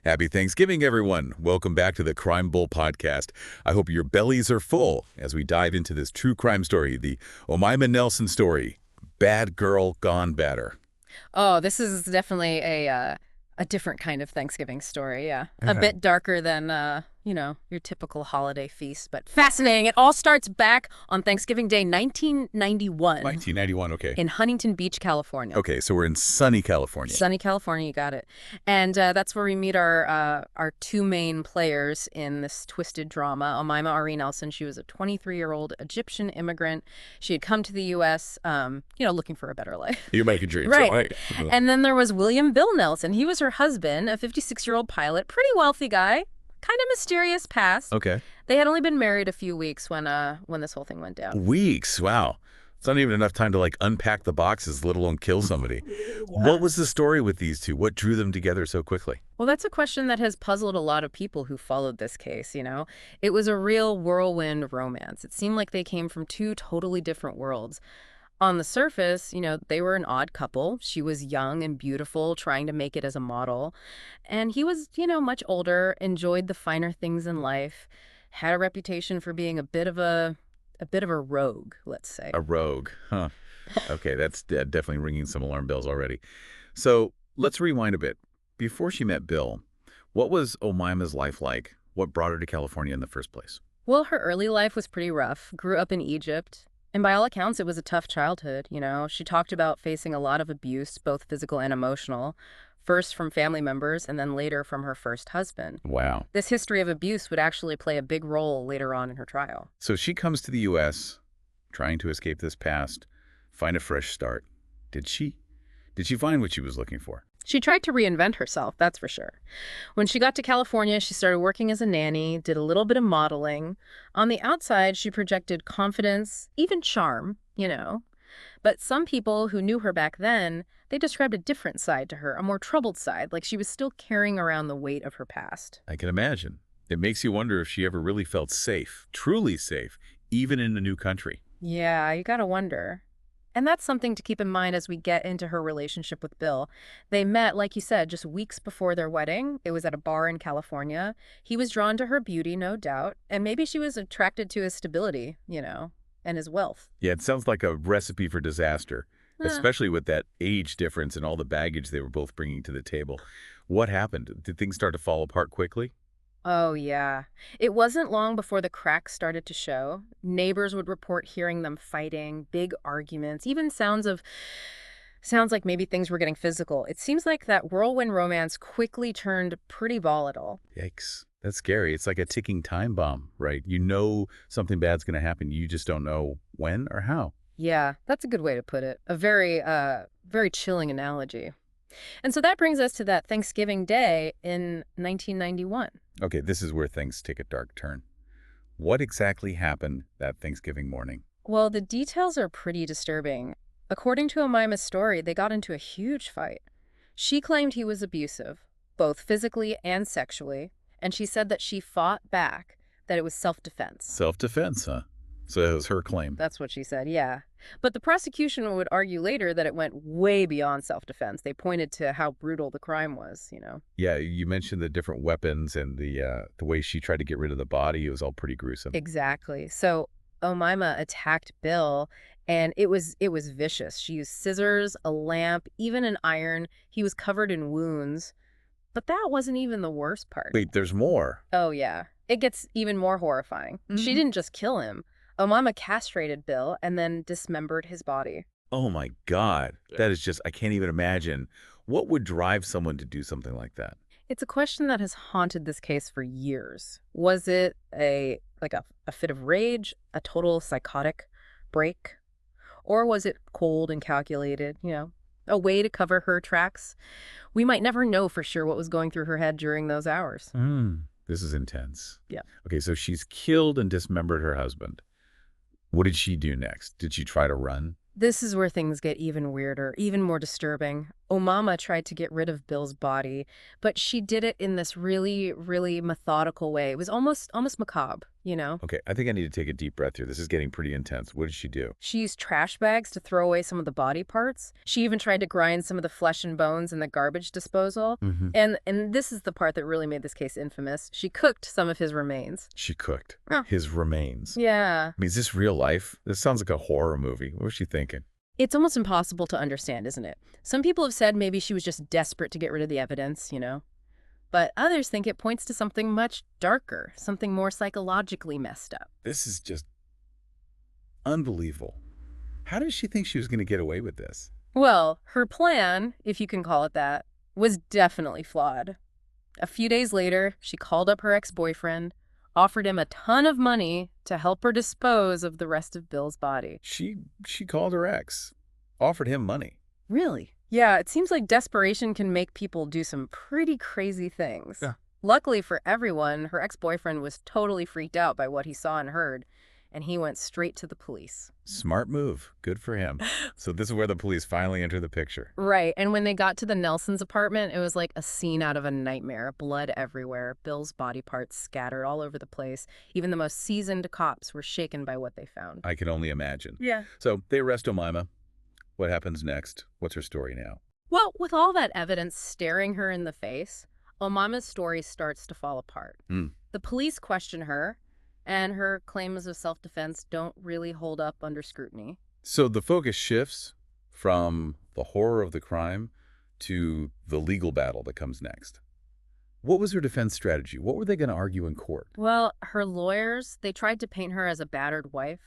Happy Thanksgiving, everyone. Welcome back to the Crime Bull podcast. I hope your bellies are full as we dive into this true crime story, the Omaima Nelson story, Bad Girl Gone Badder. Oh, this is definitely a different kind of Thanksgiving story, yeah. A bit darker than your typical holiday feast, but fascinating. It all starts back on Thanksgiving Day 1991 1991, okay. in Huntington Beach, California. Okay, so we're in sunny California. Sunny California, you got it. And that's where we meet our two main players in this twisted drama. Omaima Nelson, she was a 23-year-old Egyptian immigrant. She had come to the U.S., looking for a better life. You make a dream. Right. And then there was William Bill Nelson. He was her husband, a 56-year-old pilot, pretty wealthy guy, kind of mysterious past. Okay. They had only been married a few weeks when this whole thing went down. Weeks? Wow. It's not even enough time to, unpack the boxes, let alone kill somebody. What was the story with these two? What drew them together so quickly? Well, that's a question that has puzzled a lot of people who followed this case, It was a real whirlwind romance. It seemed like they came from two totally different worlds. On the surface, they were an odd couple. She was young and beautiful, trying to make it as a model. And he was, much older, enjoyed the finer things in life, had a reputation for being a bit of a rogue, let's say. A rogue, huh? Okay, that's definitely ringing some alarm bells already. So let's rewind a bit. Before she met Bill, what was Omaima's life like? What brought her to California in the first place? Well, her early life was pretty rough. Grew up in Egypt. And by all accounts, it was a tough childhood, She talked about facing a lot of abuse, both physical and emotional, first from family members and then later from her first husband. Wow. This history of abuse would actually play a big role later on in her trial. So she comes to the U.S., trying to escape this past, find a fresh start. Did she? Did she find what she was looking for? She tried to reinvent herself, that's for sure. When she got to California, she started working as a nanny, did a little bit of modeling. On the outside, she projected confidence, even charm, But some people who knew her back then, they described a different side to her, a more troubled side, like she was still carrying around the weight of her past. I can imagine. It makes you wonder if she ever really felt safe, truly safe, even in a new country. Yeah, you gotta wonder. And that's something to keep in mind as we get into her relationship with Bill. They met, like you said, just weeks before their wedding. It was at a bar in California. He was drawn to her beauty, no doubt. And maybe she was attracted to his stability, and his wealth. Yeah, it sounds like a recipe for disaster, especially with that age difference and all the baggage they were both bringing to the table. What happened? Did things start to fall apart quickly? Oh, yeah. It wasn't long before the cracks started to show. Neighbors would report hearing them fighting, big arguments, even sounds like maybe things were getting physical. It seems like that whirlwind romance quickly turned pretty volatile. Yikes. That's scary. It's like a ticking time bomb, right? You know something bad's going to happen. You just don't know when or how. Yeah, that's a good way to put it. A very chilling analogy. And so that brings us to that Thanksgiving Day in 1991. Okay, this is where things take a dark turn. What exactly happened that Thanksgiving morning? Well, the details are pretty disturbing. According to Omaima's story, they got into a huge fight. She claimed he was abusive, both physically and sexually, and she said that she fought back, that it was self-defense. Self-defense, huh? So that was her claim. That's what she said, yeah. But the prosecution would argue later that it went way beyond self-defense. They pointed to how brutal the crime was, Yeah, you mentioned the different weapons and the way she tried to get rid of the body. It was all pretty gruesome. Exactly. So Omaima attacked Bill, and it was vicious. She used scissors, a lamp, even an iron. He was covered in wounds. But that wasn't even the worst part. Wait, there's more. Oh, yeah. It gets even more horrifying. She didn't just kill him. Omaima castrated Bill and then dismembered his body. Oh, my God. That is just, I can't even imagine. What would drive someone to do something like that? It's a question that has haunted this case for years. Was it a fit of rage, a total psychotic break? Or was it cold and calculated, a way to cover her tracks? We might never know for sure what was going through her head during those hours. This is intense. Yeah. Okay, so she's killed and dismembered her husband. What did she do next? Did she try to run? This is where things get even weirder, even more disturbing. Omaima tried to get rid of Bill's body, but she did it in this really, really methodical way. It was almost macabre, you know? Okay, I think I need to take a deep breath here. This is getting pretty intense. What did she do? She used trash bags to throw away some of the body parts. She even tried to grind some of the flesh and bones in the garbage disposal. Mm-hmm. And this is the part that really made this case infamous. She cooked some of his remains. She cooked Oh. his remains. Yeah. I mean, is this real life? This sounds like a horror movie. What was she thinking? It's almost impossible to understand, isn't it? Some people have said maybe she was just desperate to get rid of the evidence, you know? But others think it points to something much darker, something more psychologically messed up. This is just unbelievable. How did she think she was going to get away with this? Well, her plan, if you can call it that, was definitely flawed. A few days later, she called up her ex-boyfriend, offered him a ton of money to help her dispose of the rest of Bill's body. She called her ex, offered him money. Really? Yeah, it seems like desperation can make people do some pretty crazy things. Yeah. Luckily for everyone, her ex-boyfriend was totally freaked out by what he saw and heard, and he went straight to the police. Smart move. Good for him. So this is where the police finally enter the picture. Right, and when they got to the Nelsons' apartment, it was like a scene out of a nightmare. Blood everywhere, Bill's body parts scattered all over the place. Even the most seasoned cops were shaken by what they found. I can only imagine. Yeah. So they arrest Omaima. What happens next? What's her story now? Well, with all that evidence staring her in the face, Omaima's story starts to fall apart. The police question her, and her claims of self-defense don't really hold up under scrutiny. So the focus shifts from the horror of the crime to the legal battle that comes next. What was her defense strategy? What were they going to argue in court? Well, her lawyers, they tried to paint her as a battered wife,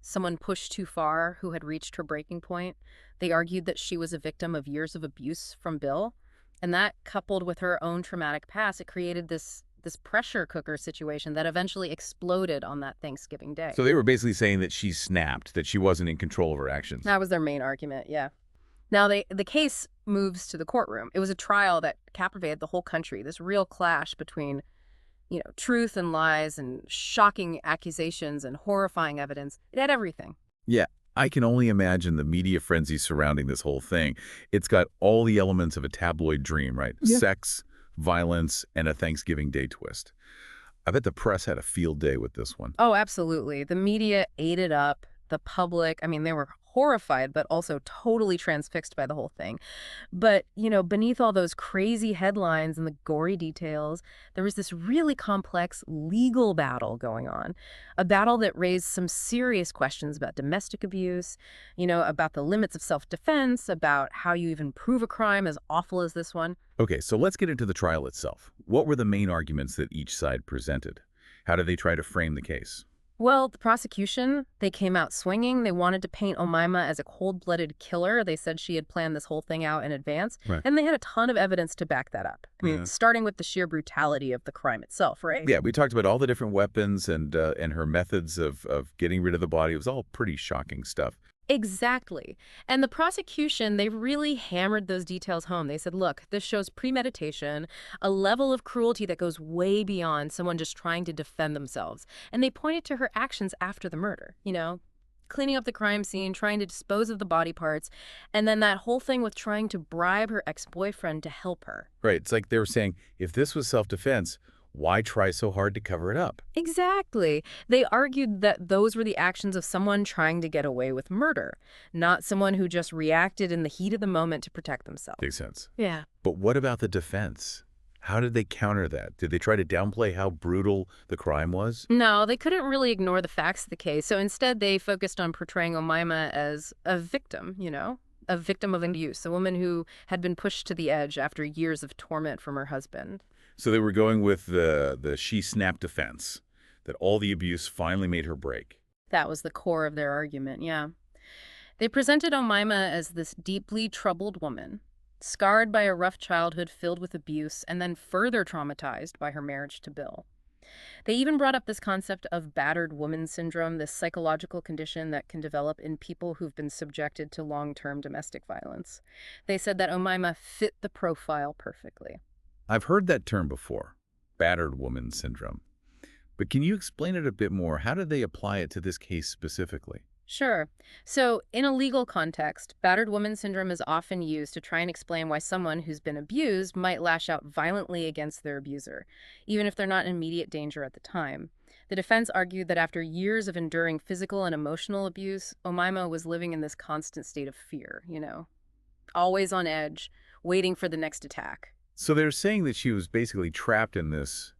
someone pushed too far who had reached her breaking point. They argued that she was a victim of years of abuse from Bill, and that, coupled with her own traumatic past, it created this pressure cooker situation that eventually exploded on that Thanksgiving day. So they were basically saying that she snapped, that she wasn't in control of her actions. That was their main argument, yeah. Now, the case moves to the courtroom. It was a trial that captivated the whole country, this real clash between, you know, truth and lies and shocking accusations and horrifying evidence. It had everything. Yeah, I can only imagine the media frenzy surrounding this whole thing. It's got all the elements of a tabloid dream, right? Yeah. Sex, violence, and a Thanksgiving Day twist. I bet the press had a field day with this one. Oh, absolutely. The media ate it up. The public, I mean, they were horrified, but also totally transfixed by the whole thing. But, you know, beneath all those crazy headlines and the gory details, there was this really complex legal battle going on. A battle that raised some serious questions about domestic abuse, you know, about the limits of self-defense, about how you even prove a crime as awful as this one. Okay, so let's get into the trial itself. What were the main arguments that each side presented? How did they try to frame the case? Well, the prosecution, they came out swinging. They wanted to paint Omaima as a cold-blooded killer. They said she had planned this whole thing out in advance. Right. And they had a ton of evidence to back that up. I mean, starting with the sheer brutality of the crime itself, right? Yeah, we talked about all the different weapons and her methods of getting rid of the body. It was all pretty shocking stuff. Exactly. And the prosecution, they really hammered those details home. They said, look, this shows premeditation, a level of cruelty that goes way beyond someone just trying to defend themselves. And they pointed to her actions after the murder, you know, cleaning up the crime scene, trying to dispose of the body parts, and then that whole thing with trying to bribe her ex-boyfriend to help her. Right. It's like they were saying, if this was self-defense, why try so hard to cover it up? Exactly. They argued that those were the actions of someone trying to get away with murder, not someone who just reacted in the heat of the moment to protect themselves. Makes sense. Yeah. But what about the defense? How did they counter that? Did they try to downplay how brutal the crime was? No, they couldn't really ignore the facts of the case, so instead they focused on portraying Omaima as a victim, you know? A victim of abuse, a woman who had been pushed to the edge after years of torment from her husband. So they were going with the she snapped defense, that all the abuse finally made her break. That was the core of their argument, yeah. They presented Omaima as this deeply troubled woman, scarred by a rough childhood filled with abuse, and then further traumatized by her marriage to Bill. They even brought up this concept of battered woman syndrome, this psychological condition that can develop in people who've been subjected to long-term domestic violence. They said that Omaima fit the profile perfectly. I've heard that term before, battered woman syndrome. But can you explain it a bit more? How did they apply it to this case specifically? Sure. So, in a legal context, battered woman syndrome is often used to try and explain why someone who's been abused might lash out violently against their abuser, even if they're not in immediate danger at the time. The defense argued that after years of enduring physical and emotional abuse, Omaima was living in this constant state of fear, always on edge, waiting for the next attack. So they're saying that she was basically trapped in this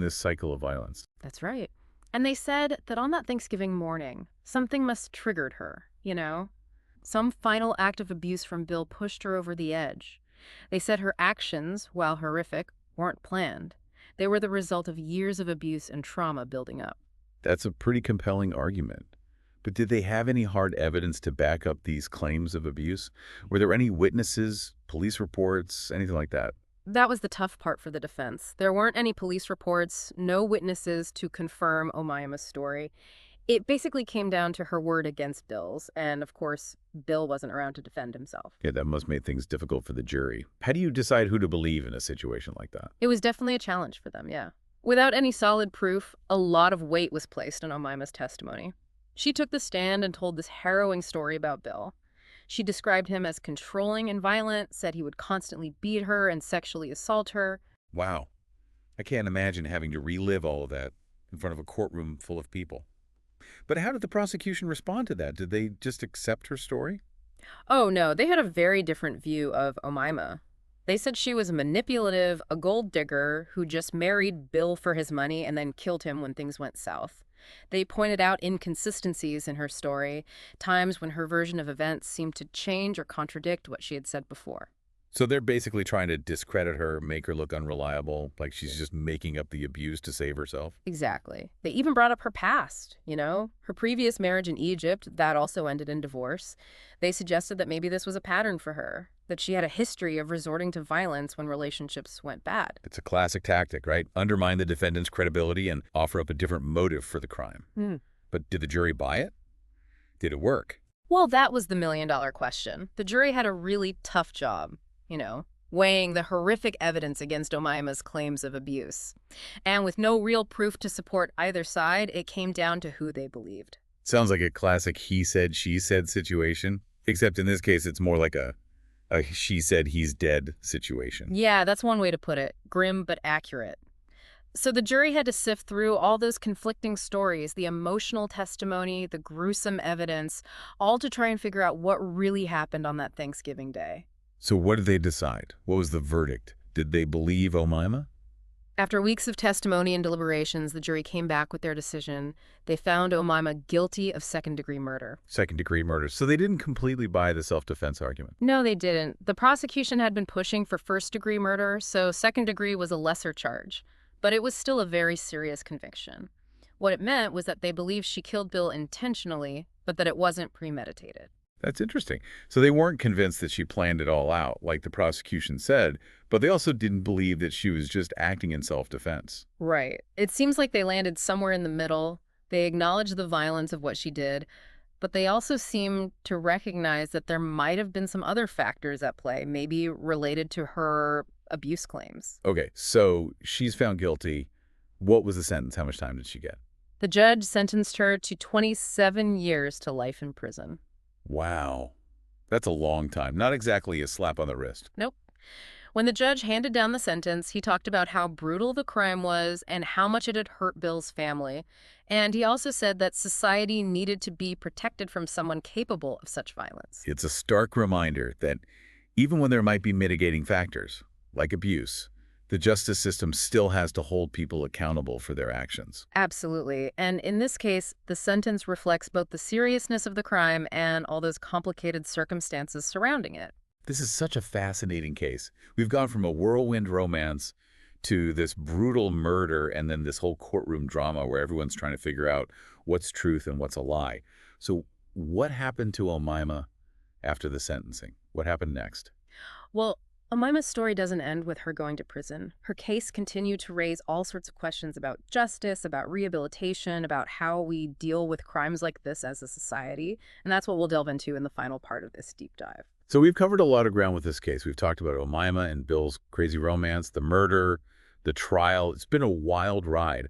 cycle of violence. That's right. And they said that on that Thanksgiving morning, something must have triggered her. Some final act of abuse from Bill pushed her over the edge. They said her actions, while horrific, weren't planned. They were the result of years of abuse and trauma building up. That's a pretty compelling argument. But did they have any hard evidence to back up these claims of abuse? Were there any witnesses, police reports, anything like that? That was the tough part for the defense. There weren't any police reports, no witnesses to confirm Omaima's story. It basically came down to her word against Bill's, and of course, Bill wasn't around to defend himself. Yeah, that must make things difficult for the jury. How do you decide who to believe in a situation like that? It was definitely a challenge for them, yeah. Without any solid proof, a lot of weight was placed on Omaima's testimony. She took the stand and told this harrowing story about Bill. She described him as controlling and violent, said he would constantly beat her and sexually assault her. Wow. I can't imagine having to relive all of that in front of a courtroom full of people. But how did the prosecution respond to that? Did they just accept her story? Oh no, they had a very different view of Omaima. They said she was manipulative, a gold digger who just married Bill for his money and then killed him when things went south. They pointed out inconsistencies in her story, times when her version of events seemed to change or contradict what she had said before. So they're basically trying to discredit her, make her look unreliable, like she's just making up the abuse to save herself. Exactly. They even brought up her past. Her previous marriage in Egypt, that also ended in divorce. They suggested that maybe this was a pattern for her, that she had a history of resorting to violence when relationships went bad. It's a classic tactic, right? Undermine the defendant's credibility and offer up a different motive for the crime. Hmm. But did the jury buy it? Did it work? Well, that was the million-dollar question. The jury had a really tough job, weighing the horrific evidence against Omaima's claims of abuse. And with no real proof to support either side, it came down to who they believed. Sounds like a classic he said, she said situation, except in this case it's more like a she said, he's dead situation. Yeah, that's one way to put it. Grim but accurate. So the jury had to sift through all those conflicting stories, the emotional testimony, the gruesome evidence, all to try and figure out what really happened on that Thanksgiving day. So what did they decide? What was the verdict? Did they believe Omaima? After weeks of testimony and deliberations, the jury came back with their decision. They found Omaima guilty of second-degree murder. Second-degree murder. So they didn't completely buy the self-defense argument. No, they didn't. The prosecution had been pushing for first-degree murder, so second-degree was a lesser charge. But it was still a very serious conviction. What it meant was that they believed she killed Bill intentionally, but that it wasn't premeditated. That's interesting. So they weren't convinced that she planned it all out, like the prosecution said, but they also didn't believe that she was just acting in self-defense. Right. It seems like they landed somewhere in the middle. They acknowledged the violence of what she did, but they also seemed to recognize that there might have been some other factors at play, maybe related to her abuse claims. Okay, so she's found guilty. What was the sentence? How much time did she get? The judge sentenced her to 27 years to life in prison. Wow. That's a long time. Not exactly a slap on the wrist. Nope. When the judge handed down the sentence, he talked about how brutal the crime was and how much it had hurt Bill's family. And he also said that society needed to be protected from someone capable of such violence. It's a stark reminder that even when there might be mitigating factors, like abuse, the justice system still has to hold people accountable for their actions. Absolutely. And in this case, the sentence reflects both the seriousness of the crime and all those complicated circumstances surrounding it. This is such a fascinating case. We've gone from a whirlwind romance to this brutal murder and then this whole courtroom drama where everyone's trying to figure out what's truth and what's a lie. So what happened to Omaima after the sentencing? What happened next? Well, Omaima's story doesn't end with her going to prison. Her case continued to raise all sorts of questions about justice, about rehabilitation, about how we deal with crimes like this as a society. And that's what we'll delve into in the final part of this deep dive. So we've covered a lot of ground with this case. We've talked about Omaima and Bill's crazy romance, the murder, the trial. It's been a wild ride.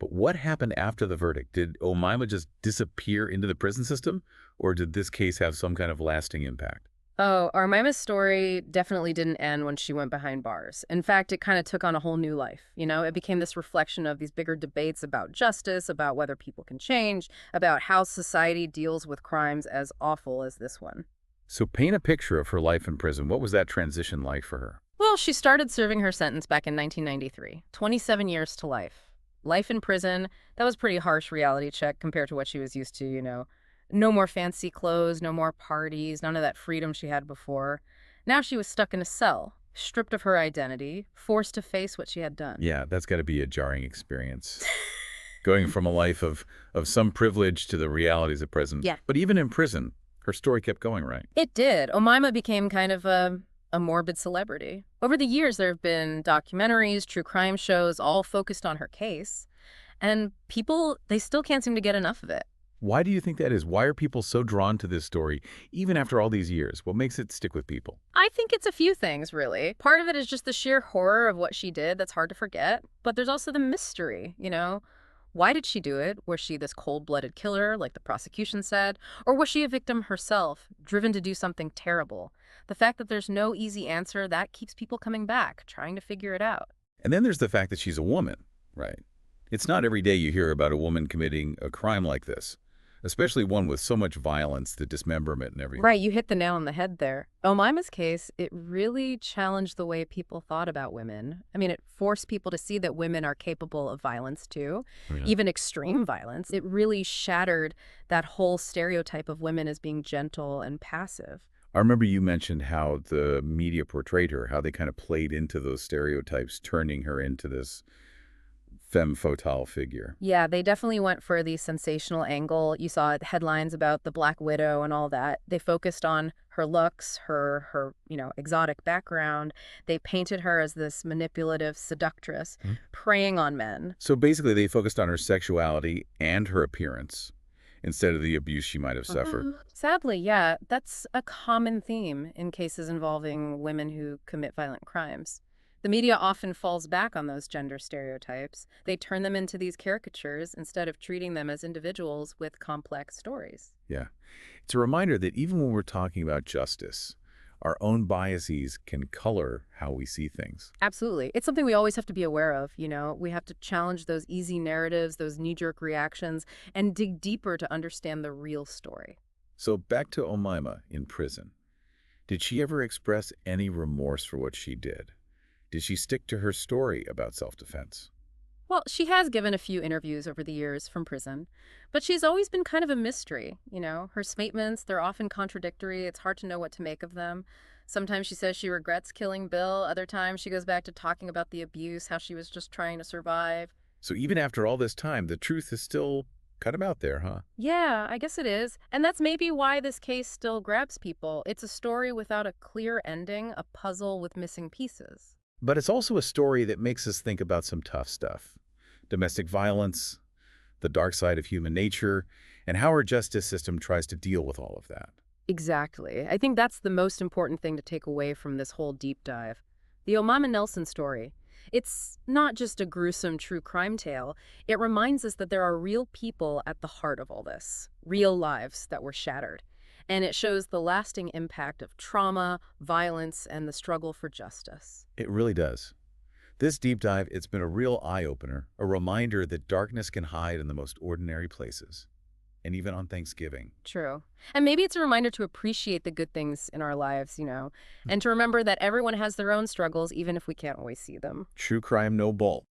But what happened after the verdict? Did Omaima just disappear into the prison system, or did this case have some kind of lasting impact? Oh, Armima's story definitely didn't end when she went behind bars. In fact, it kind of took on a whole new life. It became this reflection of these bigger debates about justice, about whether people can change, about how society deals with crimes as awful as this one. So paint a picture of her life in prison. What was that transition like for her? Well, she started serving her sentence back in 1993, 27 years to life. Life in prison, that was a pretty harsh reality check compared to what she was used to. No more fancy clothes, no more parties, none of that freedom she had before. Now she was stuck in a cell, stripped of her identity, forced to face what she had done. Yeah, that's got to be a jarring experience. Going from a life of some privilege to the realities of prison. Yeah. But even in prison, her story kept going, right? It did. Omaima became kind of a morbid celebrity. Over the years, there have been documentaries, true crime shows, all focused on her case. And people, they still can't seem to get enough of it. Why do you think that is? Why are people so drawn to this story, even after all these years? What makes it stick with people? I think it's a few things, really. Part of it is just the sheer horror of what she did that's hard to forget. But there's also the mystery. Why did she do it? Was she this cold-blooded killer, like the prosecution said? Or was she a victim herself, driven to do something terrible? The fact that there's no easy answer, that keeps people coming back, trying to figure it out. And then there's the fact that she's a woman, right? It's not every day you hear about a woman committing a crime like this, especially one with so much violence, the dismemberment and everything. Right, you hit the nail on the head there. Omaima's case, it really challenged the way people thought about women. I mean, it forced people to see that women are capable of violence too, Oh, yeah. even extreme violence. It really shattered that whole stereotype of women as being gentle and passive. I remember you mentioned how the media portrayed her, how they kind of played into those stereotypes, turning her into this femme fatale figure. Yeah, they definitely went for the sensational angle. You saw headlines about the Black Widow and all that. They focused on her looks, her exotic background. They painted her as this manipulative seductress, Hmm. preying on men. So basically, they focused on her sexuality and her appearance instead of the abuse she might have suffered. Sadly, yeah, that's a common theme in cases involving women who commit violent crimes. The media often falls back on those gender stereotypes. They turn them into these caricatures instead of treating them as individuals with complex stories. Yeah. It's a reminder that even when we're talking about justice, our own biases can color how we see things. Absolutely. It's something we always have to be aware of. We have to challenge those easy narratives, those knee-jerk reactions, and dig deeper to understand the real story. So back to Omaima in prison. Did she ever express any remorse for what she did? Did she stick to her story about self-defense? Well, she has given a few interviews over the years from prison, but she's always been kind of a mystery. Her statements, they're often contradictory. It's hard to know what to make of them. Sometimes she says she regrets killing Bill. Other times she goes back to talking about the abuse, how she was just trying to survive. So even after all this time, the truth is still kind of out there, huh? Yeah, I guess it is. And that's maybe why this case still grabs people. It's a story without a clear ending, a puzzle with missing pieces. But it's also a story that makes us think about some tough stuff. Domestic violence, the dark side of human nature, and how our justice system tries to deal with all of that. Exactly. I think that's the most important thing to take away from this whole deep dive. The Omaima Nelson story. It's not just a gruesome true crime tale. It reminds us that there are real people at the heart of all this, real lives that were shattered. And it shows the lasting impact of trauma, violence, and the struggle for justice. It really does. This deep dive, it's been a real eye-opener, a reminder that darkness can hide in the most ordinary places, and even on Thanksgiving. True. And maybe it's a reminder to appreciate the good things in our lives, and to remember that everyone has their own struggles, even if we can't always see them. True crime, no bull.